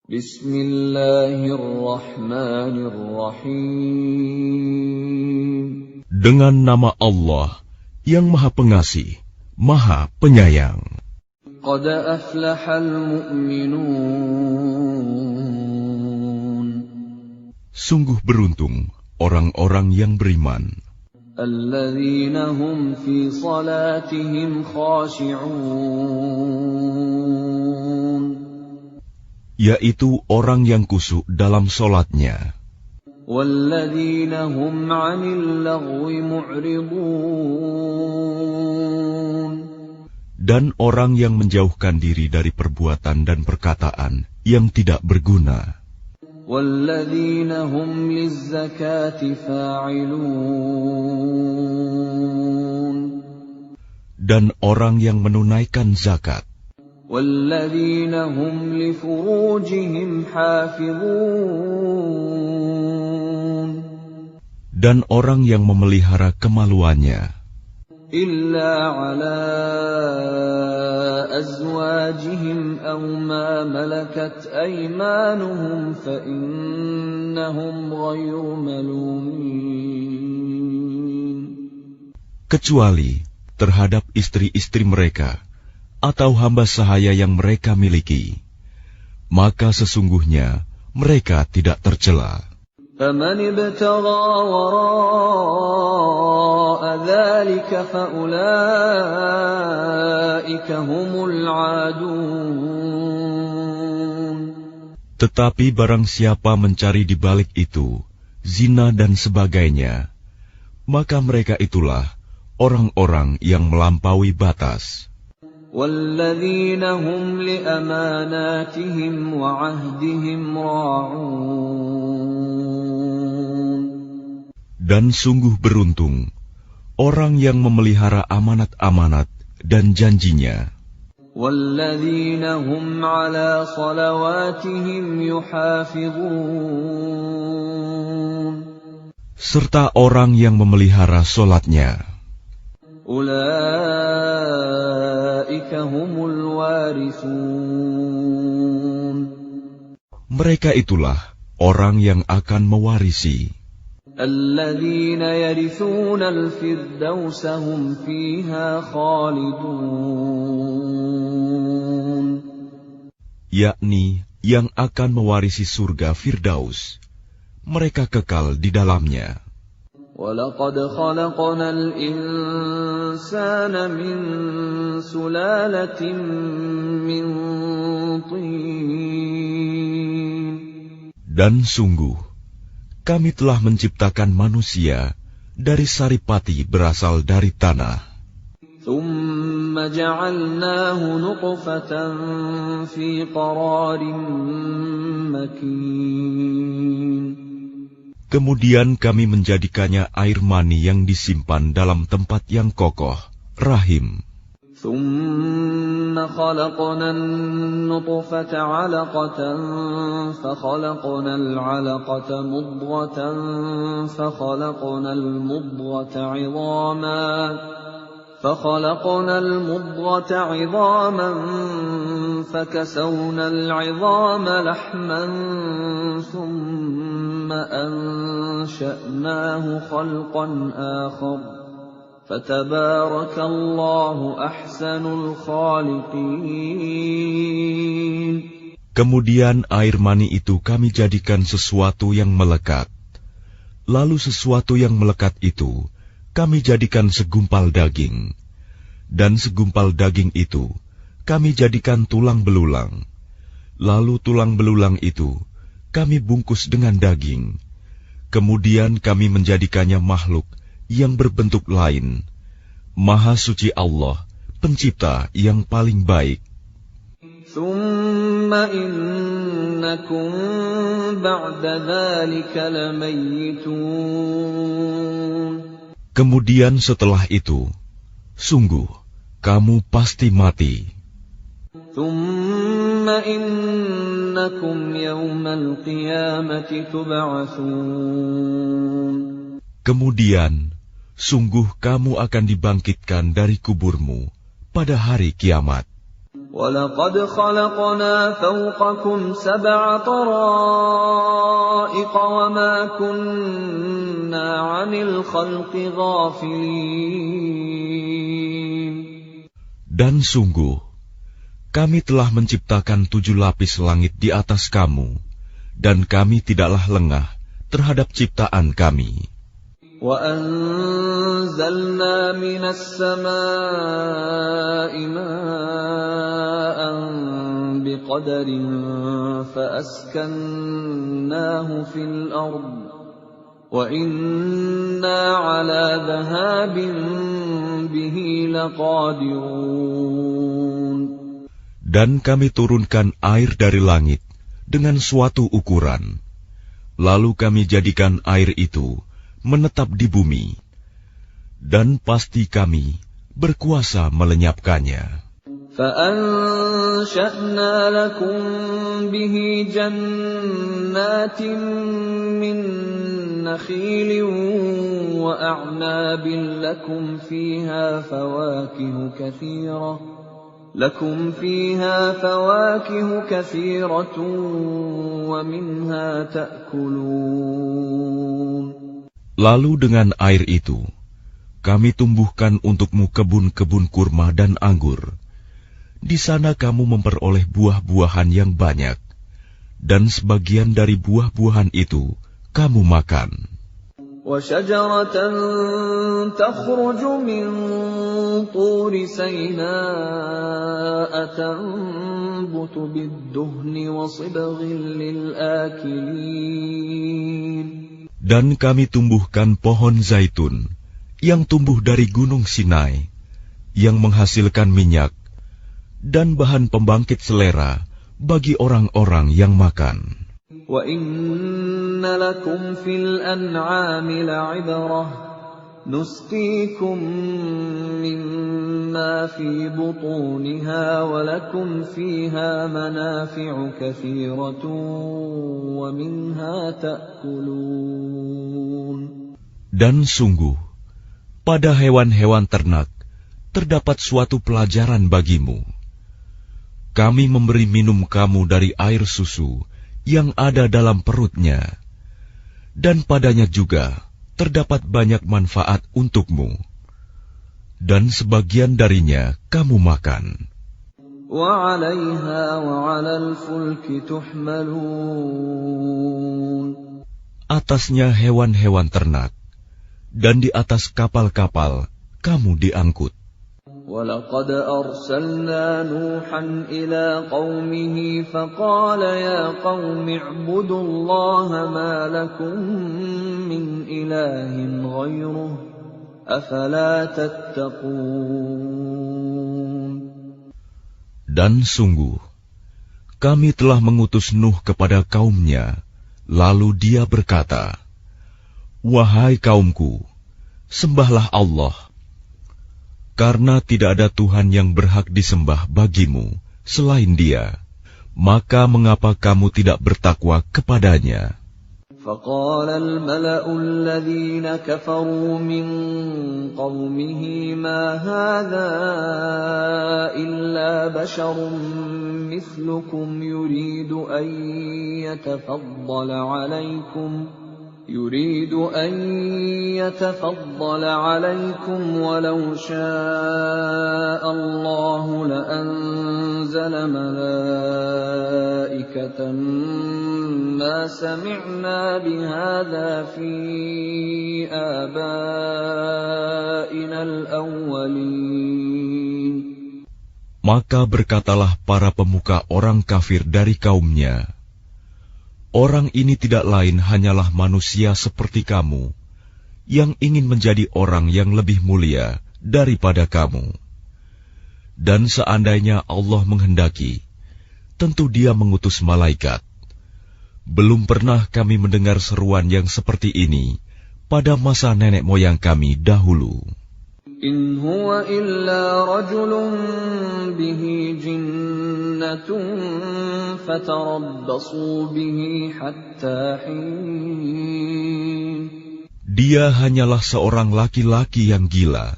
Bismillahirrahmanirrahim. Dengan nama Allah yang Maha Pengasih, Maha Penyayang. Qad aflahal mu'minun. Sungguh beruntung orang-orang yang beriman. Alladzina hum fi salatihim khashi'un. Yaitu orang yang khusyuk dalam solatnya. Walladzina hum 'anil lagwi mu'ridun. Dan orang yang menjauhkan diri dari perbuatan dan perkataan yang tidak berguna. Walladzina hum lizzakati fa'ilun. Dan orang yang menunaikan zakat. Walladzina hum li furujihim hafizun. Dan orang yang memelihara kemaluannya. Illa ala azwajihim aw ma malakat aymanuhum fa innahum ghayru malumin. Kecuali terhadap istri-istri mereka atau hamba sahaya yang mereka miliki, maka sesungguhnya mereka tidak tercela. فَمَنِ ابْتَغَى وَرَاءَ ذَلِكَ فَأُولَئِكَ هُمُ الْعَادُونَ. Tetapi barang siapa mencari di balik itu zina dan sebagainya, maka mereka itulah orang-orang yang melampaui batas. وَالَّذِينَ هُمْ لِأَمَانَاتِهِمْ وَعَهْدِهِمْ رَاعُونَ. Dan sungguh beruntung orang yang memelihara amanat-amanat dan janjinya. وَالَّذِينَ هُمْ عَلَى صَلَوَاتِهِمْ يُحَافِظُونَ. Serta orang yang memelihara solatnya. Ulaika humul warithun. Mereka itulah orang yang akan mewarisi. Alladzina yarithuna al-firdausa hum fiha khalidun. Yakni yang akan mewarisi surga Firdaus. Mereka kekal di dalamnya. وَلَقَدْ خَلَقْنَا الْإِنسَانَ مِنْ سُلَالَةٍ مِنْ طِينٍ. Dan sungguh, kami telah menciptakan manusia dari saripati berasal dari tanah. ثُمَّ جَعَلْنَاهُ نُطْفَةً فِي قَرَارٍ مَكِينٍ. Kemudian kami menjadikannya air mani yang disimpan dalam tempat yang kokoh, rahim. ثُمَّ خَلَقْنَا النُّطْفَةَ عَلَقَةً فَخَلَقْنَا الْعَلَقَةَ مُضْغَةً فَخَلَقْنَا الْمُضْغَةَ عِظَامًا فَكَسَوْنَا الْعِظَامَ لَحْمًا ثُمَّ أَنشَأْنَاهُ خَلْقًا آخَرَ فَتَبَارَكَ اللَّهُ أَحْسَنُ الْخَالِقِينَ. Kemudian air mani itu kami jadikan sesuatu yang melekat. Lalu sesuatu yang melekat itu kami jadikan segumpal daging. Dan segumpal daging itu kami jadikan tulang belulang. Lalu tulang belulang itu kami bungkus dengan daging. Kemudian kami menjadikannya makhluk yang berbentuk lain. Maha suci Allah, pencipta yang paling baik. ثُمَّ إِنَّكُمْ بَعْدَ ذَلِكَ لَمَيِّتُونَ. Kemudian setelah itu, sungguh kamu pasti mati. ثُمَّ إِنَّكُمْ يَوْمَ الْقِيَامَةِ تُبْعَثُونَ. Kemudian, sungguh kamu akan dibangkitkan dari kuburmu pada hari kiamat. وَلَقَدْ خَلَقْنَا فَوْقَكُمْ سَبْعَ طَرَائِقَ وَمَا كُنَّا عَنِ الْخَلْقِ غَافِلِينَ. Dan sungguh, kami telah menciptakan 7 lapis langit di atas kamu, dan kami tidaklah lengah terhadap ciptaan kami. وَأَنزَلْنَا مِنَ السَّمَاءِ مَاءً بِقَدَرٍ فَأَسْكَنَّاهُ فِي الْأَرْضِ وَإِنَّا عَلَى ذَهَابٍ بِهِ لَقَادِرُونَ. Dan kami turunkan air dari langit dengan suatu ukuran, lalu kami jadikan air itu menetap di bumi, dan pasti kami berkuasa melenyapkannya. فَأَنشَأْنَا لَكُم بِهِ جَنَّاتٍ مِّن نَّخِيلٍ وَأَعْنَابٍ لَّكُمْ فِيهَا فَوَاكِهُ كَثِيرَةٌ وَمِنْهَا تَأْكُلُونَ. Lalu dengan air itu, kami tumbuhkan untukmu kebun-kebun kurma dan anggur. Di sana kamu memperoleh buah-buahan yang banyak, dan sebagian dari buah-buahan itu kamu makan. وَشَجَرَةً تَخْرُجُ مِن طُورِ سَيْنَاءَ تَنبُتُ بِالدُّهْنِ وَصِبْغٍ لِّلْآكِلِينَ. Dan kami tumbuhkan pohon zaitun yang tumbuh dari gunung Sinai, yang menghasilkan minyak dan bahan pembangkit selera bagi orang-orang yang makan. وَإِنَّ لَكُمْ فِي الْأَنْعَامِ لَعِبْرَةً نُسْقِيكُم مِّمَّا فِي بُطُونِهَا وَلَكُمْ فِيهَا مَنَافِعُ كَثِيرَةٌ وَمِنْهَا تَأْكُلُونَ. Dan sungguh, pada hewan-hewan ternak terdapat suatu pelajaran bagimu. Kami memberi minum kamu dari air susu yang ada dalam perutnya, dan padanya juga terdapat banyak manfaat untukmu, dan sebagian darinya kamu makan. وَعَلَيْهَا وَعَلَى الْفُلْكِ تُحْمَلُونَ. Atasnya hewan-hewan ternak, dan di atas kapal-kapal kamu diangkut. وَلَقَدْ أَرْسَلْنَا نُوحًا إِلَىٰ قَوْمِهِ فَقَالَ يَا قَوْمِ اعْبُدُوا اللَّهَ مَا لَكُم مِّنْ إِلَٰهٍ غَيْرُهُ أَفَلَا تَتَّقُونَ. Dan sungguh, kami telah mengutus Nuh kepada kaumnya, lalu dia berkata, "Wahai kaumku, sembahlah Allah, karena tidak ada Tuhan yang berhak disembah bagimu selain Dia. Maka mengapa kamu tidak bertakwa kepadanya?" فَقَالَ الْمَلَأُ الَّذِينَ كَفَرُوا مِن قَوْمِهِ مَا هَٰذَا إِلَّا بَشَرٌ مِّثْلُكُمْ يُرِيدُ أَن يَتَفَضَّلَ عَلَيْكُمْ وَلَوْ شَاءَ اللَّهُ لَأَنزَلَ مَلَائِكَةً مَّا سَمِعْنَا بِهَٰذَا فِي آبَائِنَا الْأَوَّلِينَ. Maka berkatalah para pemuka orang kafir dari kaumnya, "Orang ini tidak lain hanyalah manusia seperti kamu, yang ingin menjadi orang yang lebih mulia daripada kamu. Dan seandainya Allah menghendaki, tentu Dia mengutus malaikat. Belum pernah kami mendengar seruan yang seperti ini pada masa nenek moyang kami dahulu." إِنْ هُوَ إِلَّا رَجُلٌ بِهِ جِنَّةٌ فَتَرَبَّصُوا بِهِ حَتَّىٰ حِينٍ. Dia hanyalah seorang laki-laki yang gila.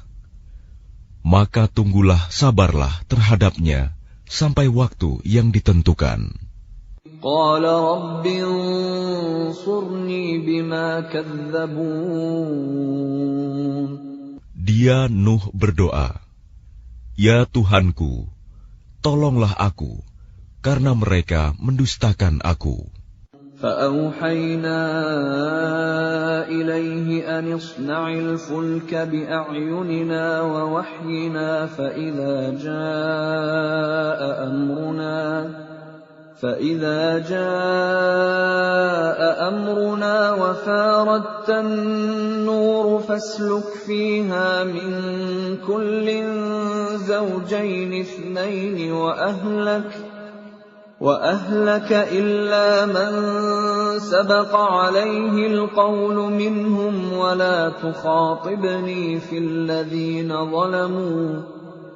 Maka tunggulah, sabarlah terhadapnya sampai waktu yang ditentukan. قال رب انصرني بما كذبون. Dia Nuh berdoa, "Ya Tuhanku, tolonglah aku, karena mereka mendustakan aku." فأوحينا إليه أن اصنع الفلك بأعيننا ووحينا فإذا جاء أمرنا وفاردت النور فاسلك فيها من كل زوجين اثنين وأهلك إلا من سبق عليه القول منهم ولا تخاطبني في الذين ظلموا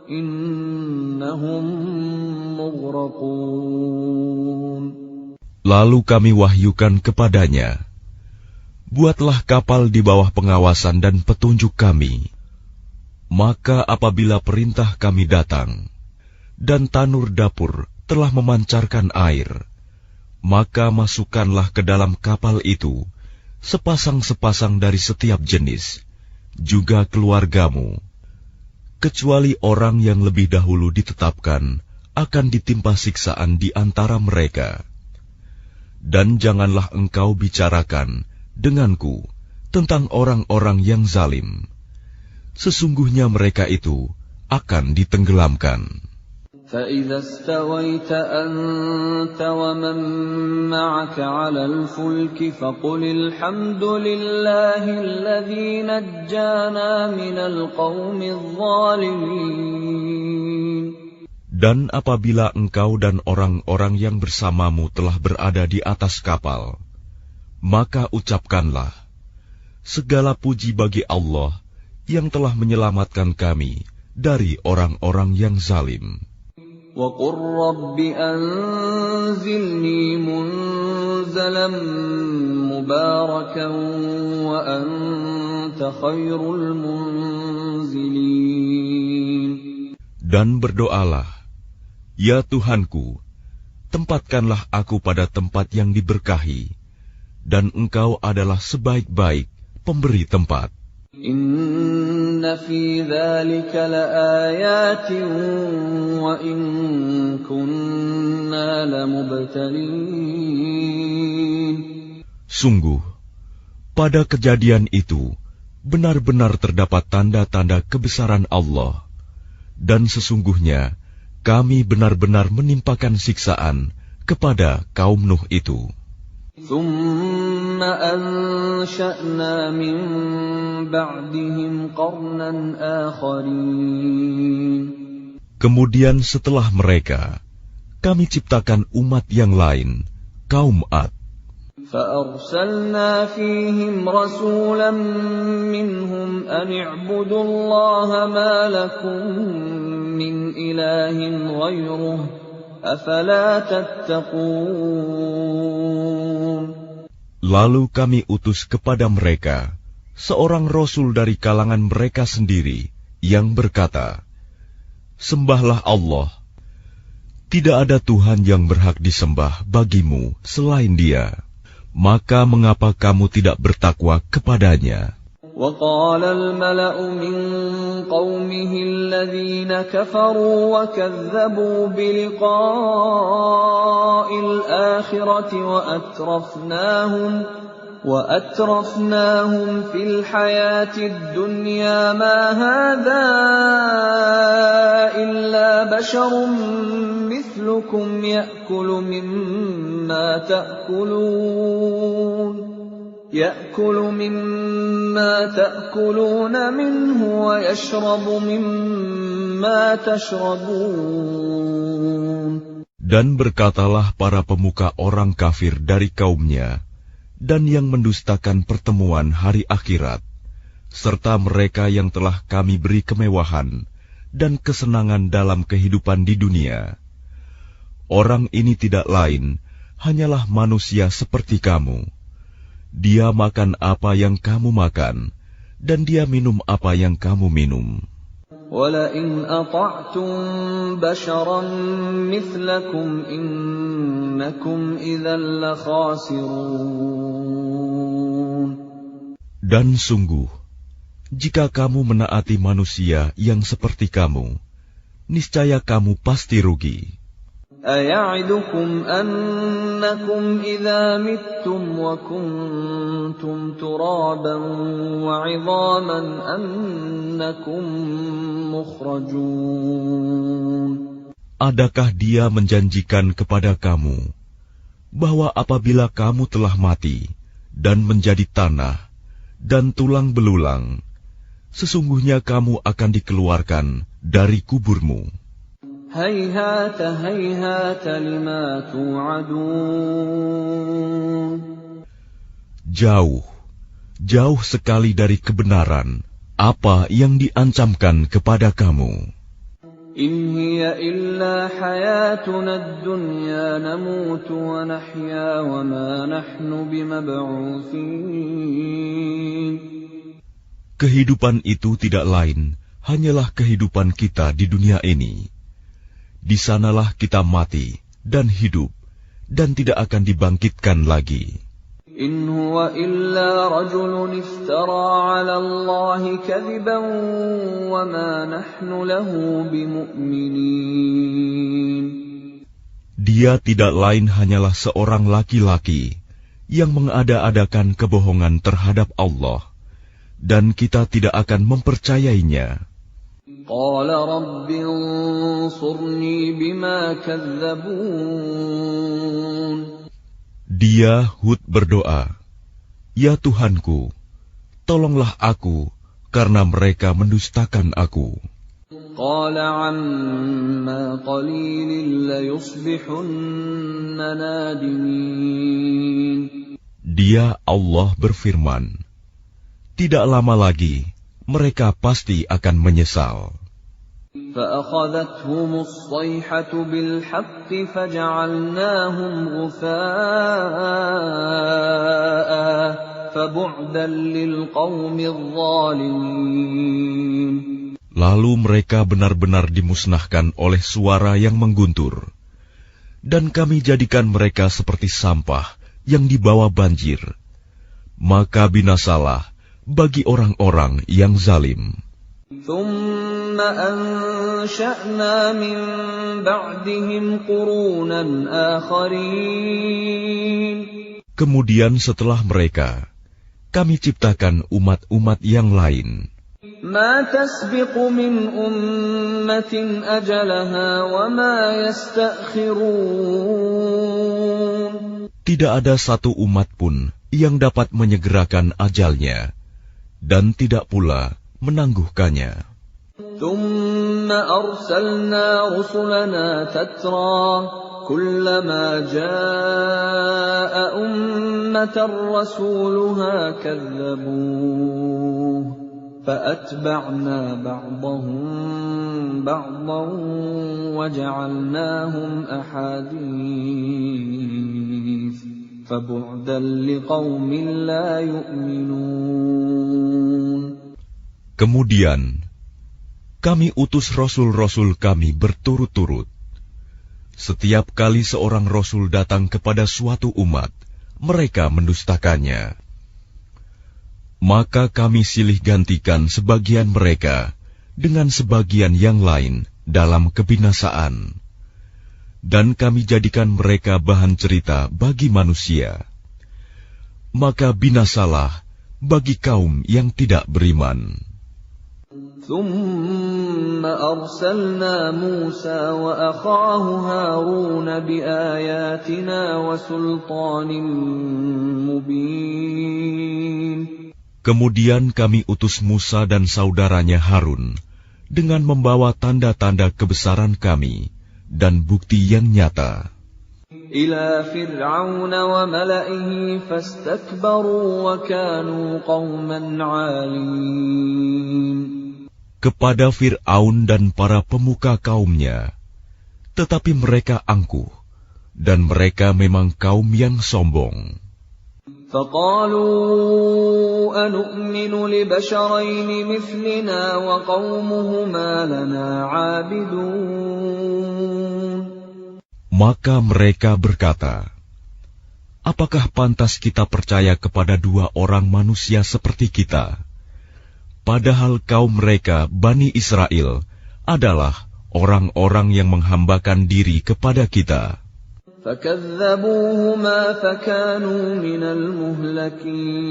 إنهم مغرقون. Lalu kami wahyukan kepadanya, "Buatlah kapal di bawah pengawasan dan petunjuk kami. Maka apabila perintah kami datang, dan tanur dapur telah memancarkan air, maka masukkanlah ke dalam kapal itu sepasang-sepasang dari setiap jenis, juga keluargamu, kecuali orang yang lebih dahulu ditetapkan akan ditimpa siksaan di antara mereka. Dan janganlah engkau bicarakan denganku tentang orang-orang yang zalim. Sesungguhnya mereka itu akan ditenggelamkan." فإذا استويت أنت ومن معك على الفلك فقل الحمد لله الذي نجانا من القوم الظالمين. Dan apabila engkau dan orang-orang yang bersamamu telah berada di atas kapal, maka ucapkanlah, "Segala puji bagi Allah yang telah menyelamatkan kami dari orang-orang yang zalim." وَقُلْ رَبِّ أَنزِلْنِي مُنزَلًا مُبَارَكًا وَأَنْتَ خَيْرُ الْمُنزِلِينَ. Dan berdoalah, "Ya Tuhanku, tempatkanlah aku pada tempat yang diberkahi, dan Engkau adalah sebaik-baik pemberi tempat." Inna fi dzalika laayatin wa in kunna lamubtalin. Sungguh, pada kejadian itu benar-benar terdapat tanda-tanda kebesaran Allah, dan sesungguhnya kami benar-benar menimpakan siksaan kepada kaum Nuh itu. ثُمَّ أَنشَأْنَا مِن بَعْدِهِمْ قَرْنًا آخَرِينَ. Kemudian setelah mereka, kami ciptakan umat yang lain, kaum Ad. فَأَرْسَلْنَا فِيهِمْ رَسُولًا مِّنْهُمْ أَنِ اعْبُدُوا اللَّهَ مَا لَكُم مِّنْ إِلَٰهٍ غَيْرُهُ أَفَلَا تَتَّقُونَ. Lalu kami utus kepada mereka seorang rasul dari kalangan mereka sendiri yang berkata, "Sembahlah Allah. Tidak ada Tuhan yang berhak disembah bagimu selain Dia. Maka mengapa kamu tidak bertakwa kepadanya?" وقال الملأ من قومه الذين كفروا وكذبوا بلقاء الآخرة وأترفناهم في الحياة الدنيا ما هذا إلا بشر مثلكم يأكل مما تأكلون منه ويشرب مما تشربون. Dan berkatalah para pemuka orang kafir dari kaumnya, dan yang mendustakan pertemuan hari akhirat, serta mereka yang telah kami beri kemewahan dan kesenangan dalam kehidupan di dunia. Orang ini tidak lain, hanyalah manusia seperti kamu. Dia makan apa yang kamu makan, dan dia minum apa yang kamu minum. وَلَئِنْ أَطَعْتُمْ بَشَرًا مِثْلَكُمْ إِنَّكُمْ إِذًا لَخَاسِرُونَ. Dan sungguh, jika kamu menaati manusia yang seperti kamu, niscaya kamu pasti rugi. أَيَعِدُكُمْ أَنَّكُمْ إِذَا مِتُّمْ وَكُنْتُمْ تُرَابًا وَعِظَامًا أَنَّكُمْ مُخْرَجُونَ. Adakah dia menjanjikan kepada kamu bahwa apabila kamu telah mati dan menjadi tanah dan tulang belulang, sesungguhnya kamu akan dikeluarkan dari kuburmu? هَيْهَاتَ هَيْهَاتَ لِمَا تُوعَدُونَ. Jauh, jauh sekali dari kebenaran apa yang diancamkan kepada kamu. إِنْ هِيَ إِلَّا حَيَاتُنَا الدُّنْيَا نَمُوتُ وَنَحْيَا وَمَا نَحْنُ بِمَبْعُوثِينَ. Kehidupan itu tidak lain hanyalah kehidupan kita di dunia ini. Di sanalah kita mati dan hidup, dan tidak akan dibangkitkan lagi. إِنْ هُوَ إِلَّا رَجُلٌ افْتَرَى عَلَى اللَّهِ كَذِبًا وَمَا نَحْنُ لَهُ بِمُؤْمِنِينَ. Dia tidak lain hanyalah seorang laki-laki yang mengada-adakan kebohongan terhadap Allah, dan kita tidak akan mempercayainya. قَالَ رَبِّ انصُرْنِي بِمَا كَذَّبُونِ. Dia Hud berdoa, "Ya Tuhanku, tolonglah aku karena mereka mendustakan aku." قَالَ عَمَّا قَلِيلٍ لَيُصْبِحُنَّ نَادِمِينَ. Dia Allah berfirman, tidak lama lagi mereka pasti akan menyesal. فَأَخَذَتْهُمُ الصَّيْحَةُ بِالْحَقِّ فَجَعَلْنَاهُمْ غُثَاءً فَبُعْدًا لِلْقَوْمِ الظَّالِمِينَ. Lalu mereka benar-benar dimusnahkan oleh suara yang mengguntur, dan kami jadikan mereka seperti sampah yang dibawa banjir. Maka binasalah bagi orang-orang yang zalim. ثُمَّ أَنشَأْنَا مِن بَعْدِهِمْ قُرُونًا آخَرِينَ. Kemudian setelah mereka, kami ciptakan umat-umat yang lain. مَا تَسْبِقُ مِنْ أُمَّةٍ أَجَلَهَا وَمَا يَسْتَأْخِرُونَ. Tidak ada satu umat pun yang dapat menyegerakan ajalnya, dan tidak pula menangguhkannya. ثُمَّ أَرْسَلْنَا رُسُلَنَا تَتْرَى كُلَّمَا جَاءَ أُمَّةً رَّسُولُهَا كَذَّبُوهُ فَأَتْبَعْنَا بَعْضَهُم بَعْضًا وَجَعَلْنَاهُمْ أَحَادِيثَ فَبُعْدًا لِقَوْمٍ لَّا يُؤْمِنُونَ. Kemudian kami utus rasul-rasul kami berturut-turut. Setiap kali seorang rasul datang kepada suatu umat, mereka mendustakannya. Maka kami silih gantikan sebagian mereka dengan sebagian yang lain dalam kebinasaan, dan kami jadikan mereka bahan cerita bagi manusia. Maka binasalah bagi kaum yang tidak beriman. ثُمَّ أَرْسَلْنَا مُوسَى وَأَخَاهُ هَارُونَ بِآيَاتِنَا وَسُلْطَانٍ مُبِينٍ. Kemudian kami utus Musa dan saudaranya Harun dengan membawa tanda-tanda kebesaran kami dan bukti yang nyata. إِلَى فِرْعَوْنَ وَمَلَئِهِ فَاسْتَكْبَرُوا وَكَانُوا قَوْمًا عَالِينَ. Kepada Fir'aun dan para pemuka kaumnya, tetapi mereka angkuh, dan mereka memang kaum yang sombong. فقالوا أنؤمن لبشرين مثلنا وقومهما لنا عابدون. Maka mereka berkata, apakah pantas kita percaya kepada dua orang manusia seperti kita, padahal kaum mereka, Bani Israel, adalah orang-orang yang menghambakan diri kepada kita. فكذبوهما فكانوا من المهلكين.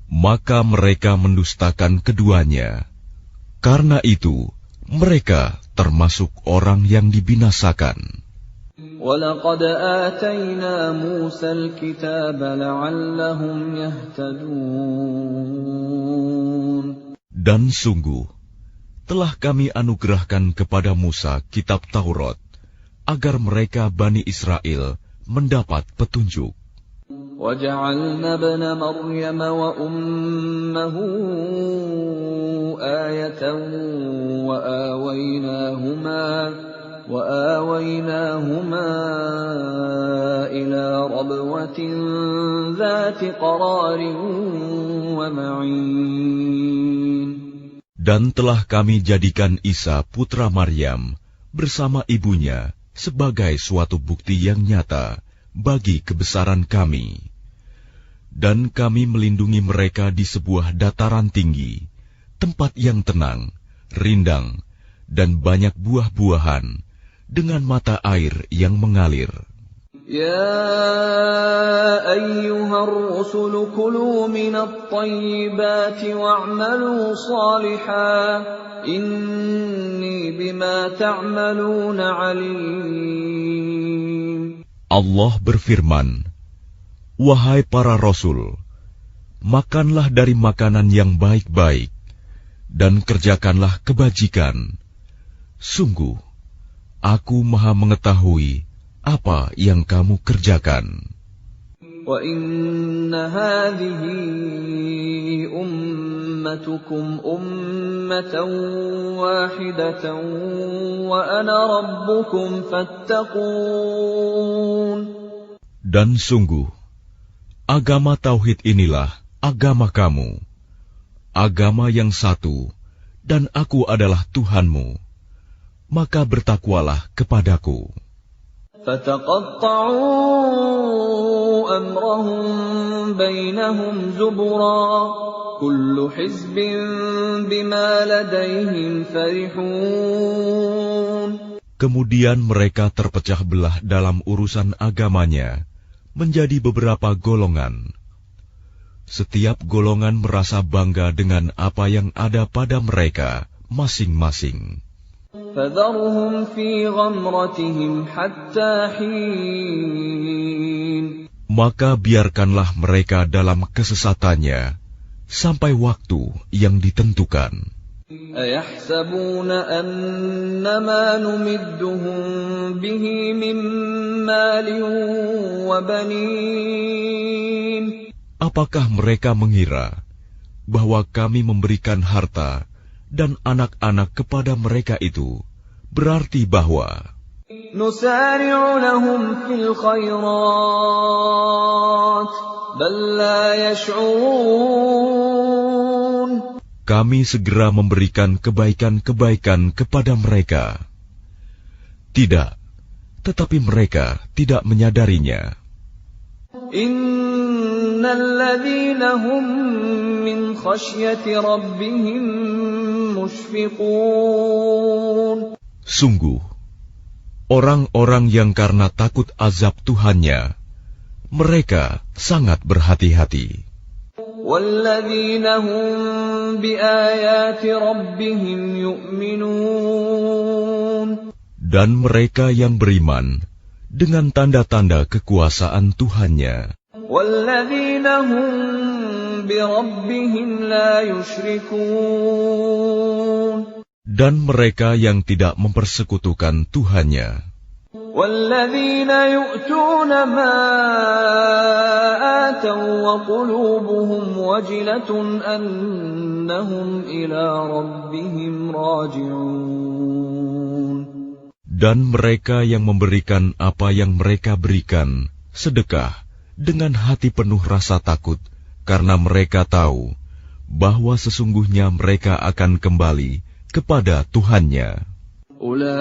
Maka mereka mendustakan keduanya. Karena itu, mereka termasuk orang yang dibinasakan. وَلَقَدْ آتَيْنَا مُوسَى الْكِتَابَ لَعَلَّهُمْ يَهْتَدُونَ. Dan sungguh, telah kami anugerahkan kepada Musa kitab Taurat, agar mereka Bani Israel mendapat petunjuk. وَجَعَلْنَا ابْنَ مَرْيَمَ وَأُمَّهُ آيَةً وَآوَيْنَاهُمَا إِلَى رَبْوَةٍ ذَاتِ قَرَارٍ وَمَعِينٍ. Dan telah kami jadikan Isa putra Maryam bersama ibunya sebagai suatu bukti yang nyata bagi kebesaran kami. Dan kami melindungi mereka di sebuah dataran tinggi, tempat yang tenang, rindang, dan banyak buah-buahan, dengan mata air yang mengalir. Ya ayyuhar rusul kulu minat tayyibati wa'malu salihan, inni bima ta'maluna alim. Allah berfirman, wahai para rasul, makanlah dari makanan yang baik-baik, dan kerjakanlah kebajikan. Sungguh, aku maha mengetahui apa yang kamu kerjakan. Wa inna hadhihi ummatukum ummatan wahidatan wa ana rabbukum fattaqun. Dan sungguh, agama tauhid inilah agama kamu, agama yang satu, dan aku adalah Tuhanmu, maka bertakwalah kepadaku. فَتَقَطَّعُوا أَمْرَهُمْ بَيْنَهُمْ زُبُرًا كُلُّ حِزْبٍ بِمَا لَدَيْهِمْ فَرِحُونَ. Kemudian mereka terpecah belah dalam urusan agamanya menjadi beberapa golongan. Setiap golongan merasa bangga dengan apa yang ada pada mereka masing-masing. فَذَرْهُمْ فِي غَمْرَتِهِمْ حَتَّى حِينٍ. Maka biarkanlah mereka dalam kesesatannya sampai waktu yang ditentukan. أَيَحْسَبُونَ أَنَّمَا نُمِدُّهُم بِهِ مِن مَّالٍ وَبَنِينَ. Apakah mereka mengira bahwa kami memberikan harta dan anak-anak kepada mereka itu berarti bahwa نُسَارِعُ لَهُمْ فِي الْخَيْرَاتِ بَل لَّا يَشْعُرُونَ. kami segera memberikan kebaikan-kebaikan kepada mereka. Tidak, tetapi mereka tidak menyadarinya. Innal ladzina hum min khasyati rabbihim mushfiqun. Sungguh, orang-orang yang karena takut azab Tuhannya, mereka sangat berhati-hati. Walladzina hum biayati rabbihim yu'minun. Dan mereka yang beriman dengan tanda-tanda kekuasaan Tuhannya. Walladzina hum bi rabbihim la yusyrikun. Dan mereka yang tidak mempersekutukan Tuhannya. وَالَّذِينَ يُؤْتُونَ مَا آتَوا وَقُلُوبُهُمْ وَجِلَةٌ أَنَّهُمْ إِلَى رَبِّهِمْ رَاجِعُونَ. Dan mereka yang memberikan apa yang mereka berikan, sedekah, dengan hati penuh rasa takut, karena mereka tahu bahwa sesungguhnya mereka akan kembali kepada Tuhannya. أولئك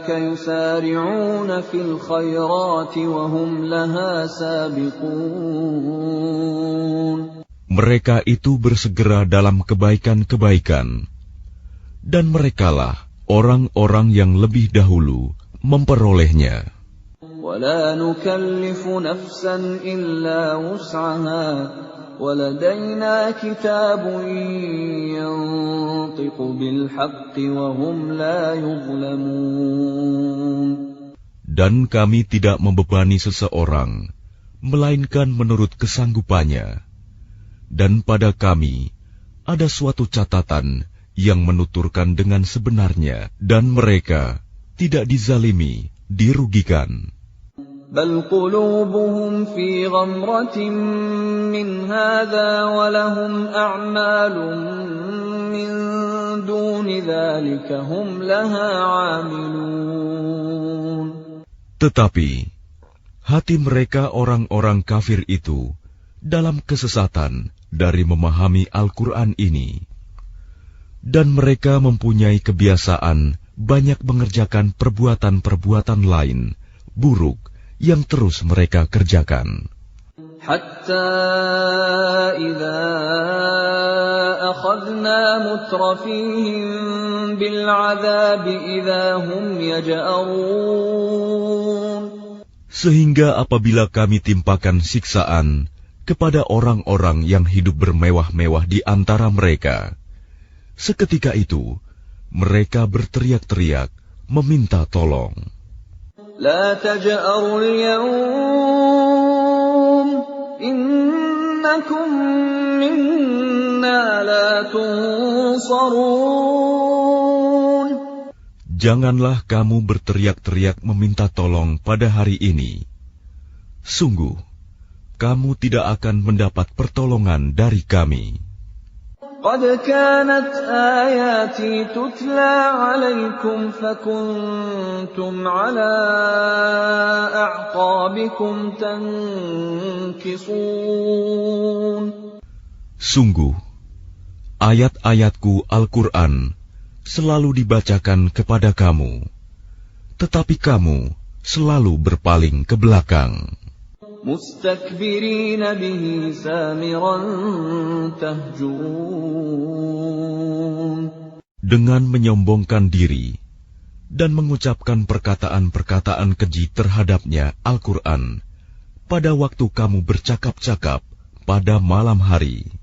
يسارعون في الخيرات وهم لها سابقون. Mereka itu bersegera dalam kebaikan-kebaikan, dan merekalah orang-orang yang lebih dahulu memperolehnya. ولا نكلف نفسا إلا وسعها ولدينا كتاب ينطق بالحق وهم لا يظلمون. Dan kami tidak membebani seseorang, melainkan menurut kesanggupannya. Dan pada kami ada suatu catatan yang menuturkan dengan sebenarnya, dan mereka tidak dizalimi, dirugikan. بل قلوبهم في غمرة من هذا ولهم أعمال من دون ذلك هم لها عاملون. Tetapi hati mereka orang-orang kafir itu dalam kesesatan dari memahami Al-Quran ini, dan mereka mempunyai kebiasaan banyak mengerjakan perbuatan-perbuatan lain buruk yang terus mereka kerjakan. Hatta idza akhadna mutrafihim bil 'adzabi idza hum yaj'arun. Sehingga apabila kami timpakan siksaan kepada orang-orang yang hidup bermewah-mewah di antara mereka, seketika itu mereka berteriak-teriak meminta tolong. لا تجأروا اليوم إنكم منا لا تنصرون. Janganlah kamu berteriak-teriak meminta tolong pada hari ini. Sungguh, kamu tidak akan mendapat pertolongan dari kami. قد كانت آياتي تتلى عليكم فكنتم على أعقابكم تنكصون. Sungguh, ayat-ayatku Al-Quran selalu dibacakan kepada kamu, tetapi kamu selalu berpaling ke belakang. مستكبرين به سامرا تهجرون. Dengan menyombongkan diri dan mengucapkan perkataan-perkataan keji terhadapnya Al-Quran pada waktu kamu bercakap-cakap pada malam hari.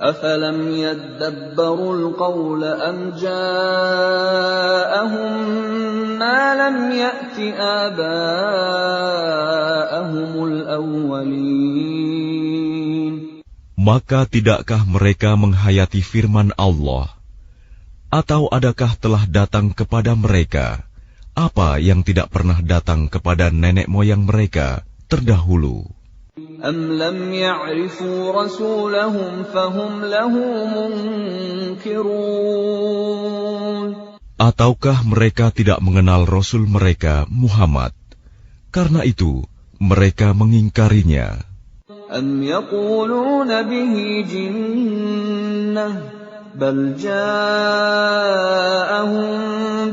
أفلم يدبروا القول أم جاءهم ما لم يأت آباءهم الأولين. Maka tidakkah mereka menghayati firman Allah? Atau adakah telah datang kepada mereka apa yang tidak pernah datang kepada nenek moyang mereka terdahulu? أم لم يعرفوا رسولهم فهم له منكرون. Ataukah mereka tidak mengenal Rasul mereka Muhammad, karena itu mereka mengingkarinya? أم يقولون به جنة بل جاءهم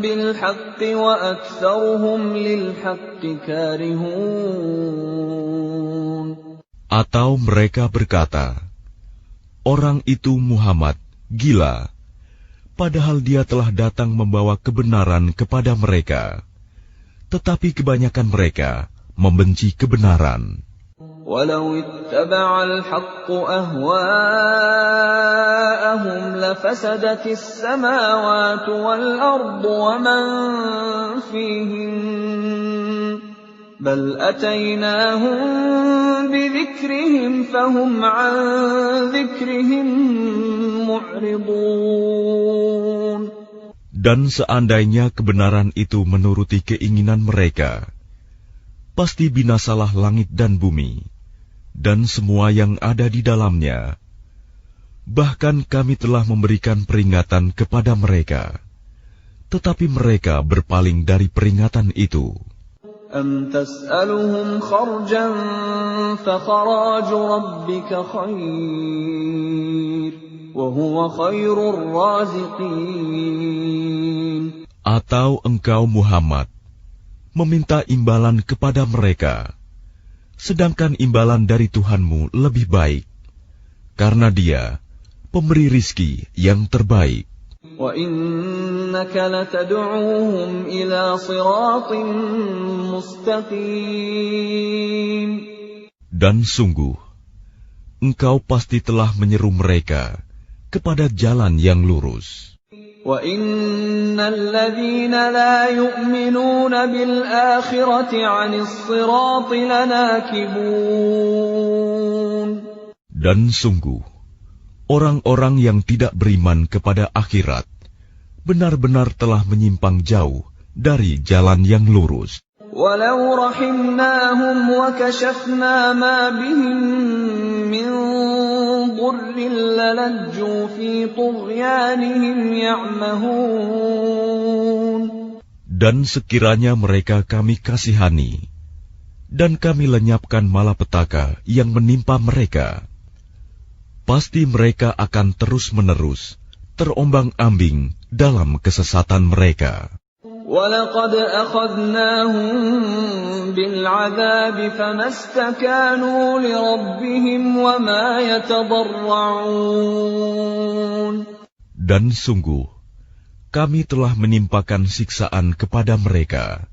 بالحق وأكثرهم للحق كارهون. Atau mereka berkata, orang itu Muhammad gila, padahal dia telah datang membawa kebenaran kepada mereka, tetapi kebanyakan mereka membenci kebenaran. ولو اتبع الحق أهواءهم لفسدت السماوات والأرض ومن فيهن بل أتيناهم بذكرهم فهم عن ذكرهم معرضون. Dan seandainya kebenaran itu menuruti keinginan mereka, pasti binasalah langit dan bumi, dan semua yang ada di dalamnya. Bahkan kami telah memberikan peringatan kepada mereka, tetapi mereka berpaling dari peringatan itu. أَمْ تَسْأَلُهُمْ خَرْجًا فَخَرَاجُ رَبِّكَ خَيْرٌ وَهُوَ خَيْرُ الرَّازِقِينَ. Atau engkau Muhammad meminta imbalan kepada mereka, sedangkan imbalan dari Tuhanmu lebih baik, karena Dia pemberi rizki yang terbaik. وَإِنَّكَ لَتَدْعُوهُمْ إِلَى صِرَاطٍ مُسْتَقِيمٍ. Dan sungguh, engkau pasti telah menyeru mereka kepada jalan yang lurus. وَإِنَّ الَّذِينَ لَا يُؤْمِنُونَ بِالْآخِرَةِ عَنِ الصِّرَاطِ لَنَاكِبُونَ. Dan sungguh, orang-orang yang tidak beriman kepada akhirat benar-benar telah menyimpang jauh dari jalan yang lurus. وَلَوْ رَحِمْنَاهُمْ وَكَشَفْنَا مَا بِهِمْ مِنْ ضُرٍّ لَلَجُّوا فِي طُغْيَانِهِمْ يَعْمَهُونَ. Dan sekiranya mereka kami kasihani, dan kami lenyapkan malapetaka yang menimpa mereka, pasti mereka akan terus-menerus terombang-ambing dalam kesesatan mereka. وَلَقَدْ أَخَذْنَاهُمْ بِالْعَذَابِ فَمَا اسْتَكَانُوا لِرَبِّهِمْ وَمَا يَتَضَرَّعُونَ. Dan sungguh, kami telah menimpakan siksaan kepada mereka,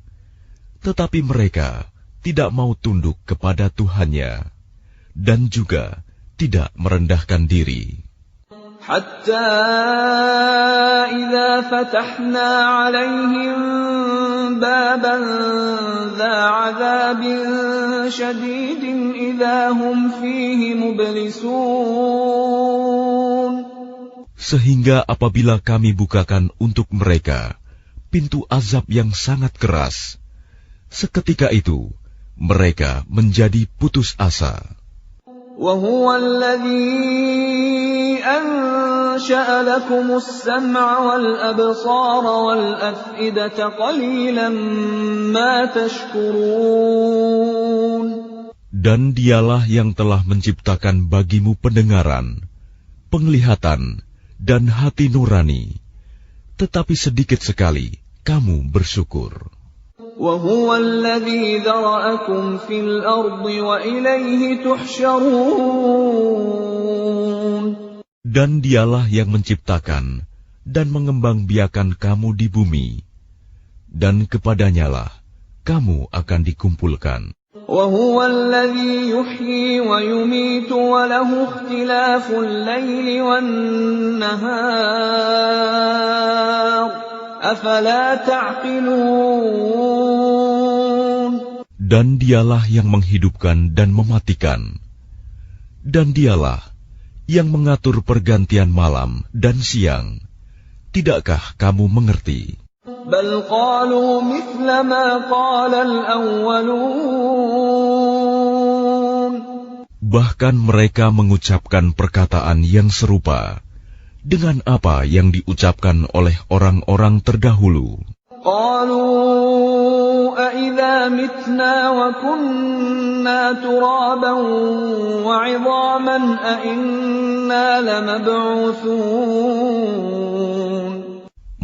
tetapi mereka tidak mau tunduk kepada Tuhannya, dan juga tidak merendahkan diri. حَتَّى إِذَا فَتَحْنَا عَلَيْهِمْ بَابًا ذَا عَذَابٍ شَدِيدٍ إِذَا هُمْ فِيهِ مُبْلِسُونَ. Sehingga apabila kami bukakan untuk mereka pintu azab yang sangat keras, seketika itu mereka menjadi putus asa. وَهُوَ الَّذِي أَنشَأَ لَكُمُ السَّمْعَ وَالْأَبْصَارَ وَالْأَفْئِدَةَ قَلِيلًا مَا تَشْكُرُونَ. Dan Dialah yang telah menciptakan bagimu pendengaran, penglihatan, dan hati nurani, tetapi sedikit sekali kamu bersyukur. وَهُوَ الَّذِي ذَرَأَكُمْ فِي الْأَرْضِ وَإِلَيْهِ تُحْشَرُونَ. Dan Dialah yang menciptakan dan mengembangbiakan kamu di bumi, dan kepadanyalah kamu akan dikumpulkan. وَهُوَ الَّذِي يُحْيِي وَيُمِيتُ وَلَهُ اخْتِلَافُ اللَّيْلِ وَالنَّهَارِ أَفَلَا تَعْقِلُونَ. Dan Dialah yang menghidupkan dan mematikan, dan Dialah yang mengatur pergantian malam dan siang. Tidakkah kamu mengerti? بَلْ قَالُوا مِثْلَ مَا قَالَ الْأَوَّلُونَ. Bahkan mereka mengucapkan perkataan yang serupa dengan apa yang diucapkan oleh orang-orang terdahulu. قَالُوا أَإِذَا مِتْنَا وَكُنَّا تُرَابًا وَعِظَامًا أَإِنَّا لَمَبْعُوثُونَ.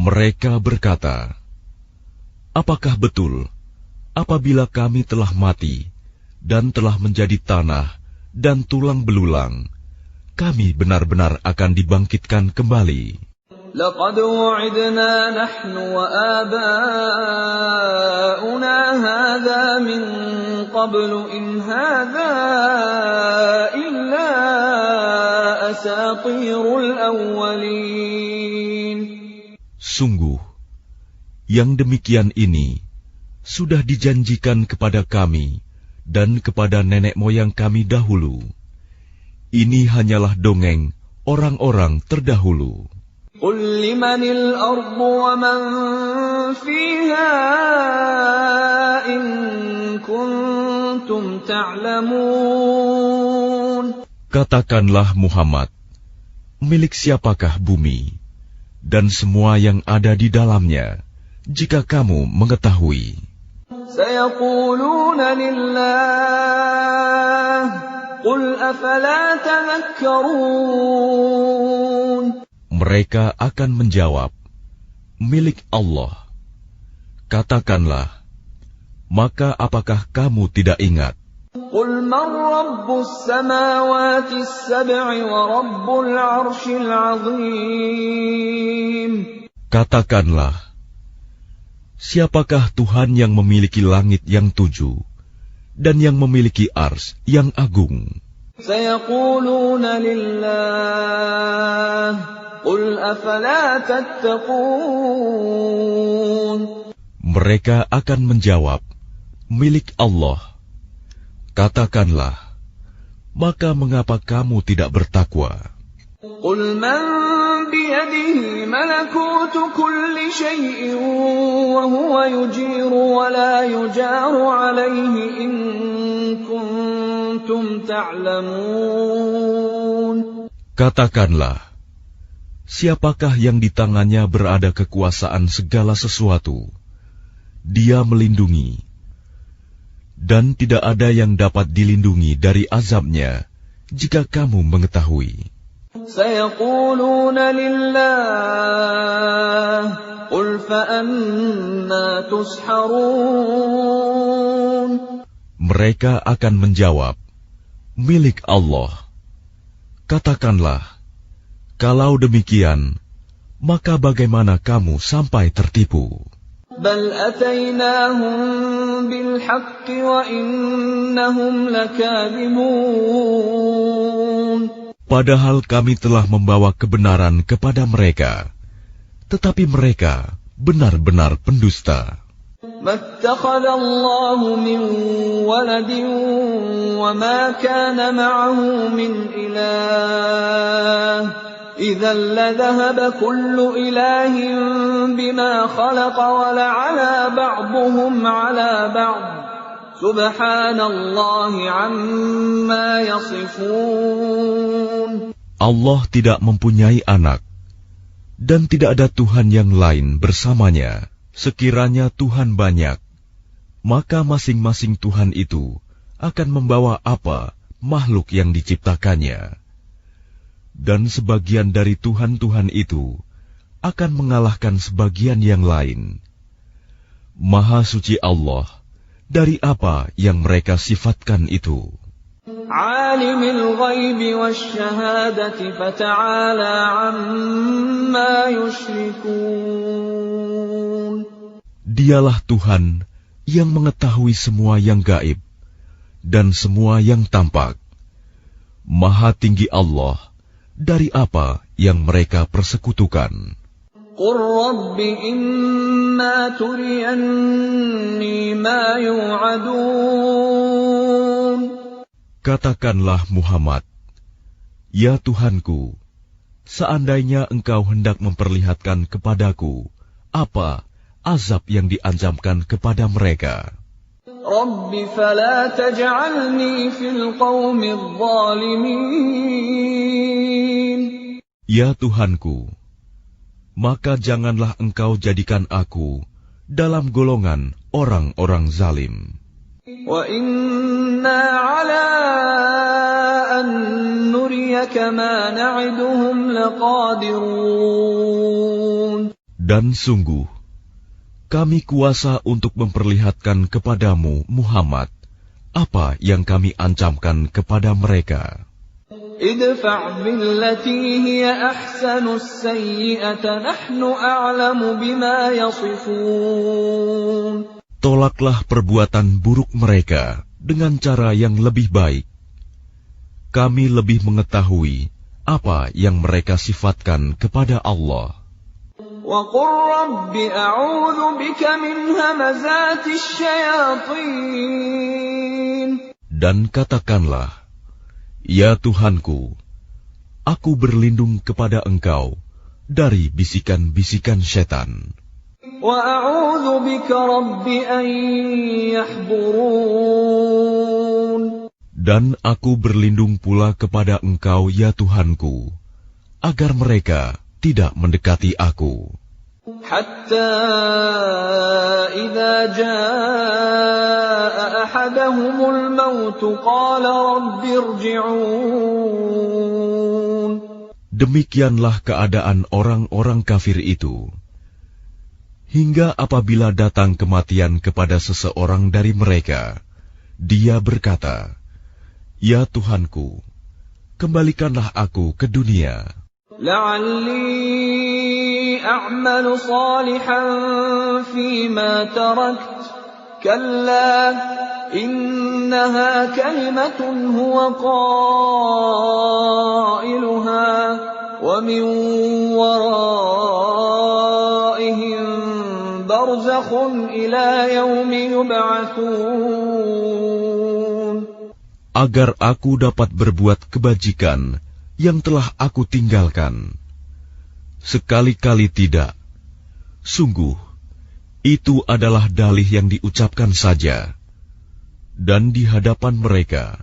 Mereka berkata, apakah betul apabila kami telah mati dan telah menjadi tanah dan tulang belulang, kami benar-benar akan dibangkitkan kembali? لَقَدْ وُعِدْنَا نَحْنُ وَآبَاؤُنَا هَذَا مِنْ قَبْلُ إِنْ هَذَا إِلَّا أَسَاطِيرُ الْأَوَّلِينَ. Sungguh, yang demikian ini sudah dijanjikan kepada kami dan kepada nenek moyang kami dahulu. Ini hanyalah dongeng orang-orang terdahulu. قُلْ لِمَنِ الْأَرْضُ وَمَنْ فِيهَا إِن كُنتُمْ تَعْلَمُونَ. Katakanlah Muhammad, milik siapakah bumi dan semua yang ada di dalamnya, jika kamu mengetahui. سيقولون لله قل أفلا تذكرون. Mereka akan menjawab, milik Allah. Katakanlah, maka apakah kamu tidak ingat? قل من رب السماوات السبع ورب العرش العظيم. Katakanlah, siapakah Tuhan yang memiliki langit yang 7 dan yang memiliki ars yang agung? سيقولون لله قل أفلا تتقون. Mereka akan menjawab, milik Allah. Katakanlah, maka mengapa kamu tidak bertakwa? قل من بيده ملكوت كل شيء وهو يجير ولا يجار عليه إن كنتم تعلمون. Katakanlah, siapakah yang di tangannya berada kekuasaan segala sesuatu? Dia melindungi, dan tidak ada yang dapat dilindungi dari azabnya jika kamu mengetahui. سيقولون لله قل فأنا تسحرون. Mereka akan menjawab, milik Allah. Katakanlah, kalau demikian, maka bagaimana kamu sampai tertipu? بل أتيناهم بالحق وإنهم لكاذبون. Padahal kami telah membawa kebenaran kepada mereka, tetapi mereka benar-benar pendusta. ما اتخذ الله من ولد وما كان معه من إله إذا لذهب كل إله بما خلق ولعلى بعضهم على بعض سبحان الله عما يصفون. Allah tidak mempunyai anak, dan tidak ada Tuhan yang lain bersamanya. Sekiranya Tuhan banyak, maka masing-masing Tuhan itu akan membawa apa makhluk yang diciptakannya. Dan sebagian dari Tuhan-Tuhan itu akan mengalahkan sebagian yang lain. Maha suci Allah dari apa yang mereka sifatkan itu. Alimul ghaibi wasyahadati fata'ala amma yusyrikun. Dialah Tuhan yang mengetahui semua yang gaib dan semua yang tampak. Maha tinggi Allah dari apa yang mereka persekutukan. Qur Rabbi imma turiyanni ma yu'adun. Katakanlah Muhammad, ya Tuhanku, seandainya engkau hendak memperlihatkan kepadaku apa azab yang diancamkan kepada mereka. Rabbi fala taj'alni fil qawmi adh-dhalimin. Ya Tuhanku, maka janganlah engkau jadikan aku dalam golongan orang-orang zalim. Wa inna ala an nuriyaka ma na'iduhum laqadirun. Dan sungguh, kami kuasa untuk memperlihatkan kepadamu, Muhammad, apa yang kami ancamkan kepada mereka. Idfa' billati hiya ahsanu as-sayyi'ata nahnu a'lamu bima yasifun. Tolaklah perbuatan buruk mereka dengan cara yang lebih baik. Kami lebih mengetahui apa yang mereka sifatkan kepada Allah. وَقُلْ رَبِّ أَعُوذُ بِكَ مِنْ هَمَزَاتِ الشَّيَاطِينِ. Dan katakanlah, ya Tuhanku, aku berlindung kepada Engkau dari bisikan-bisikan setan. وَأَعُوذُ بِكَ رَبِّ أَنْ يَحْضُرُونَ. Dan aku berlindung pula kepada Engkau, ya Tuhanku, agar mereka tidak mendekati aku. حتى إذا جاء أحدهم الموت قال رب ارجعون. Demikianlah keadaan orang-orang kafir itu. Hingga apabila datang kematian kepada seseorang dari mereka, dia berkata, "Ya Tuhanku, kembalikanlah aku ke dunia. لعلي أعمل صالحا فيما تركت كلا إنها كلمة هو قائلها ومن ورائهم برزخ إلى يوم يبعثون. Agar aku dapat berbuat kebajikan yang telah aku tinggalkan. Sekali-kali tidak. Sungguh, itu adalah dalih yang diucapkan saja. Dan di hadapan mereka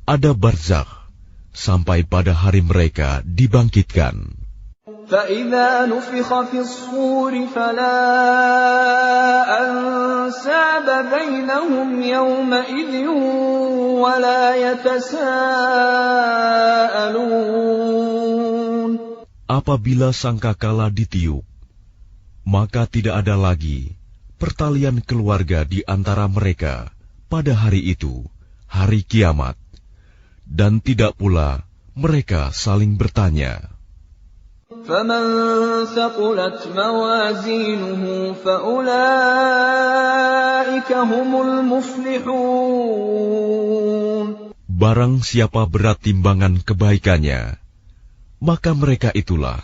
ada barzakh sampai pada hari mereka dibangkitkan. فَإِذَا نُفِخَ فِي الصُّورِ فَلَا أَنْسَابَ بَيْنَهُمْ يَوْمَئِذٍ وَلَا يَتَسَاءَلُونَ. Apabila sangkakala ditiup, maka tidak ada lagi pertalian keluarga di antara mereka pada hari itu, hari kiamat, dan tidak pula mereka saling bertanya. فَمَنْ ثَقُلَتْ مَوَازِينُهُ فَأُولَئِكَ هُمُ الْمُفْلِحُونَ. Barang siapa berat timbangan kebaikannya, maka mereka itulah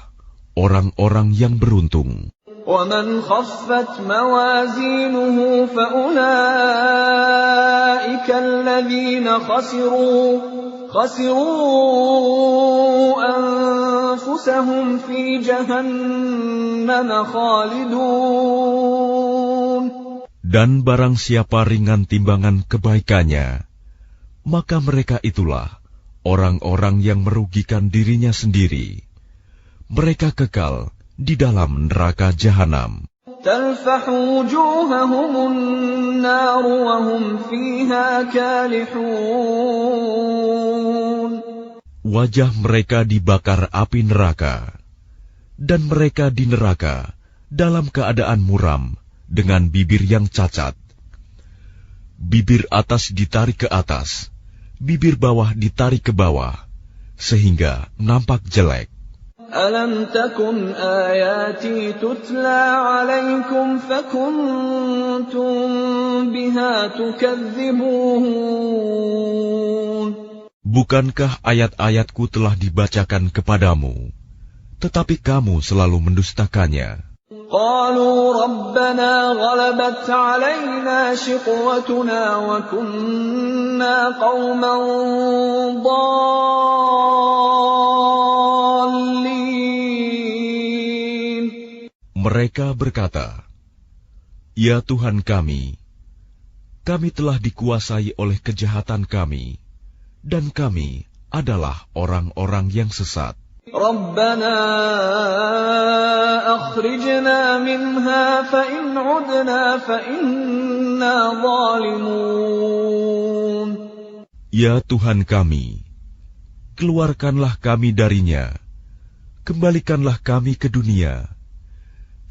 orang-orang yang beruntung. وَمَنْ خَفَّتْ مَوَازِينُهُ فَأُولَئِكَ الَّذِينَ خَسِرُوا أَنفُسَهُمْ فِي جَهَنَّمَ خَالِدُونَ. Dan barang siapa ringan timbangan kebaikannya, maka mereka itulah orang-orang yang merugikan dirinya sendiri. Mereka kekal di dalam neraka jahanam. تَلْفَحُ وُجُوهَهُمُ النَّارُ وَهُمْ فِيهَا كَالِحُونَ. Wajah mereka dibakar api neraka, dan mereka di neraka dalam keadaan muram dengan bibir yang cacat. Bibir atas ditarik ke atas, bibir bawah ditarik ke bawah, sehingga nampak jelek. أَلَمْ تَكُنْ آيَاتِي تُتْلَى عَلَيْكُمْ فَكُنْتُمْ بِهَا تُكَذِّبُونَ. Bukankah ayat-ayatku telah dibacakan kepadamu, tetapi kamu selalu mendustakannya? قَالُوا رَبَّنَا غَلَبَتْ عَلَيْنَا شِقْوَتُنَا وَكُنَّا قَوْمًا ضَالِّينَ. Mereka berkata, "Ya Tuhan kami telah dikuasai oleh kejahatan kami, dan kami adalah orang-orang yang sesat. رَبَّنَا أَخْرِجْنَا مِنْهَا فَإِنْ عُدْنَا فَإِنَّا ظَالِمُونَ. Ya Tuhan kami, keluarkanlah kami darinya, kembalikanlah kami ke dunia.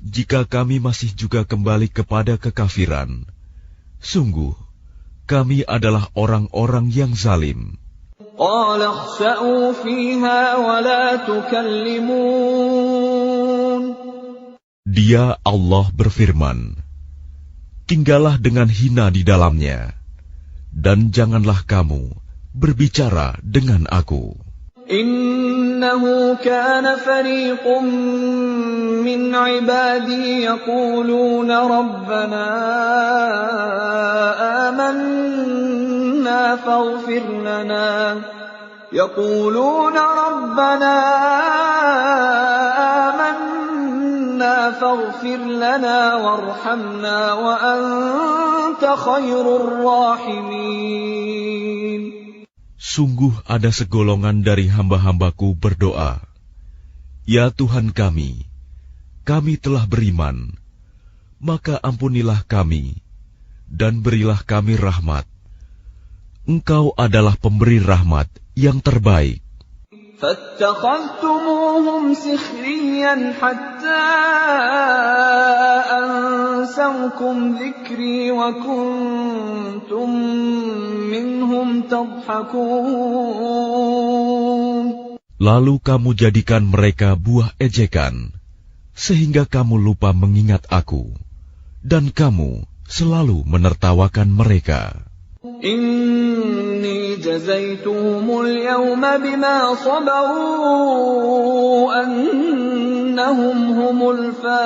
Jika kami masih juga kembali kepada kekafiran, sungguh kami adalah orang-orang yang zalim." قَالَ اخْسَئُوا فِيهَا وَلَا تُكَلِّمُونَ. Dia Allah berfirman, "Tinggallah dengan hina di dalamnya, dan janganlah kamu berbicara dengan aku." إِنَّهُ كَانَ فَرِيقٌ مِّنْ عِبَادِي يَقُولُونَ رَبَّنَا آمَنَّا فَاغْفِرْ لَنَا وَارْحَمْنَا وَأَنْتَ خَيْرُ الرَّاحِمِينَ. Sungguh ada segolongan dari hamba-hambaku berdoa, "Ya Tuhan kami kami telah beriman, maka ampunilah kami, dan berilah kami rahmat. Engkau adalah pemberi rahmat yang terbaik. فاتخذتموهم سخريا حتى أنسوكم ذكري وكنتم منهم تضحكون. Lalu kamu jadikan mereka buah ejekan, sehingga kamu lupa mengingat aku, dan kamu selalu menertawakan mereka. إني جزيتهم اليوم بما صبروا أنهم هم الفائزون.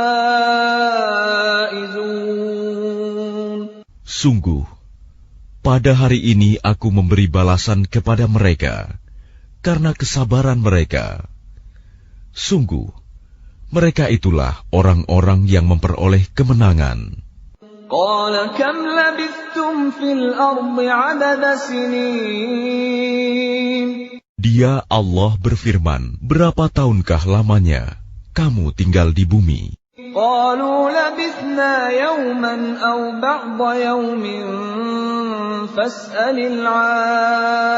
Sungguh, pada hari ini aku memberi balasan kepada mereka karena kesabaran mereka. Sungguh, mereka itulah orang-orang yang memperoleh kemenangan. قال كم لبثتم في الأرض عدد سنين. Dia Allah berfirman, berapa tahunkah lamanya kamu tinggal di bumi? قالوا لبثنا يوما أو بعض يوم فاسأل العادين.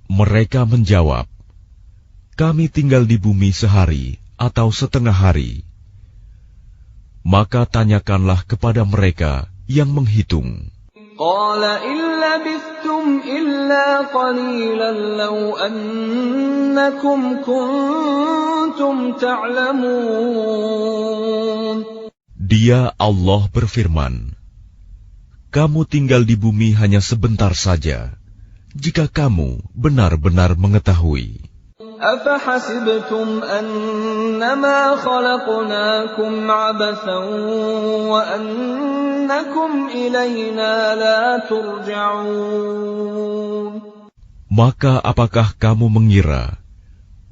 Mereka menjawab, kami tinggal di bumi sehari atau setengah hari. Maka tanyakanlah kepada mereka yang menghitung. قال إن لبثتم إلا قليلا لو أنكم كنتم تعلمون. Dia Allah berfirman, kamu tinggal di bumi hanya sebentar saja, jika kamu benar-benar mengetahui. أفحسبتم أنما خلقناكم عبثا وأنكم إلينا لا ترجعون. Maka apakah kamu mengira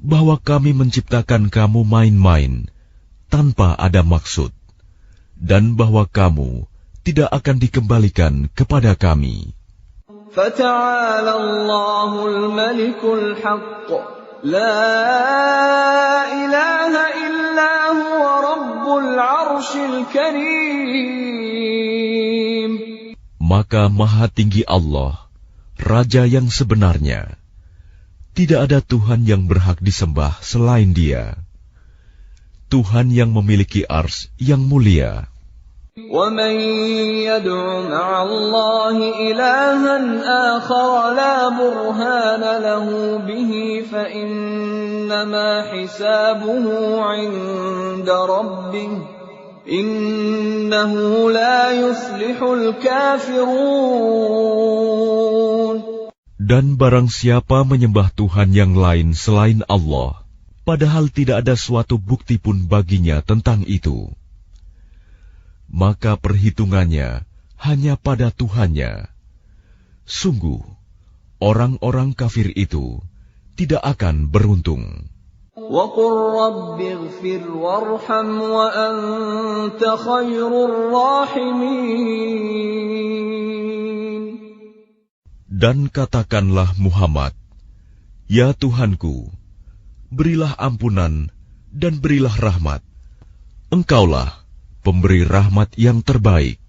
bahwa kami menciptakan kamu main-main tanpa ada maksud, dan bahwa kamu tidak akan dikembalikan kepada kami? فتعالى الله الملك الحق لا إله إلا هو رب العرش الكريم. Maka Maha Tinggi Allah, Raja yang sebenarnya. Tidak ada Tuhan yang berhak disembah selain Dia. Tuhan yang memiliki ars yang mulia. وَمَن يَدْعُ مَعَ اللَّهِ إِلَٰهًا آخَرَ لَا بُرْهَانَ لَهُ بِهِ فَإِنَّمَا حِسَابُهُ عِندَ رَبِّهِ إِنَّهُ لَا يُفْلِحُ الْكَافِرُونَ. Dan barang siapa menyembah Tuhan yang lain selain Allah, padahal tidak ada suatu bukti pun baginya tentang itu, maka perhitungannya hanya pada Tuhannya. Sungguh, orang-orang kafir itu tidak akan beruntung. وَقُلْ رَبِّ اغْفِرْ وَارْحَمْ وَأَنْتَ خَيْرُ الرَّاحِمِينَ. Dan katakanlah Muhammad, ya Tuhanku, berilah ampunan dan berilah rahmat. Engkaulah pemberi rahmat yang terbaik.